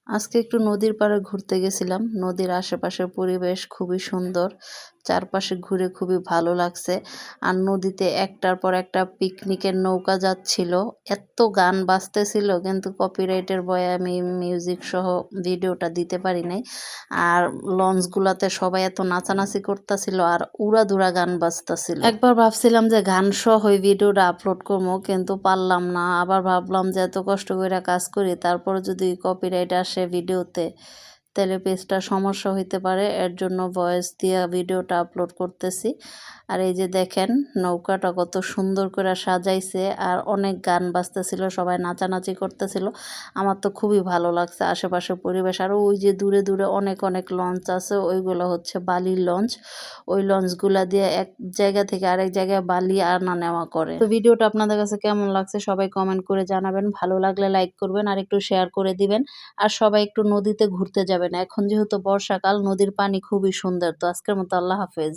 আজকে একটু নদীর পাড়ে ঘুরতে গেছিলাম। নদীর আশেপাশের পরিবেশ খুবই সুন্দর। চারপাশে ঘুরে খুবই ভালো লাগছে। আর নদীতে একটার পর একটা পিকনিকের নৌকা যাচ্ছিল। এত গান বাজতেছিল কিন্তু কপিরাইটের ভয়ে আমি মিউজিক সহ ভিডিওটা দিতে পারি নাই। আর লঞ্চগুলাতে সবাই এত নাচানাচি করতেছিল আর উড়াধুরা গান বাজতেছিল। একবার ভাবছিলাম যে গান সহ ওই ভিডিওটা আপলোড করবো কিন্তু পারলাম না। আবার ভাবলাম যে এত কষ্ট করে কাজ করি তারপরে যদি কপিরাইট আসে ভিডিওতে তাহলে পেজটা সমস্যা হইতে পারে। এর জন্য ভয়েস দিয়ে ভিডিওটা আপলোড করতেছি। আর এই যে দেখেন নৌকাটা কত সুন্দর করে সাজাইছে আর অনেক গান বাজতেছিল, সবাই নাচানাচি করতেছিল। আমার তো খুবই ভালো লাগছে আশেপাশের পরিবেশ। আর ওই যে দূরে দূরে অনেক অনেক লঞ্চ আছে, ওইগুলো হচ্ছে বালির লঞ্চ। ওই লঞ্চগুলা দিয়ে এক জায়গা থেকে আরেক জায়গায় বালি আনা নেওয়া করে। তো ভিডিওটা আপনাদের কাছে কেমন লাগছে সবাই কমেন্ট করে জানাবেন। ভালো লাগলে লাইক করবেন আর একটু শেয়ার করে দিবেন। আর সবাই একটু নদীতে ঘুরতে যাবেন। এখন যেহেতু বর্ষাকাল, নদীর পানি খুবই সুন্দর। তো আজকের মতো আল্লাহ হাফেজ।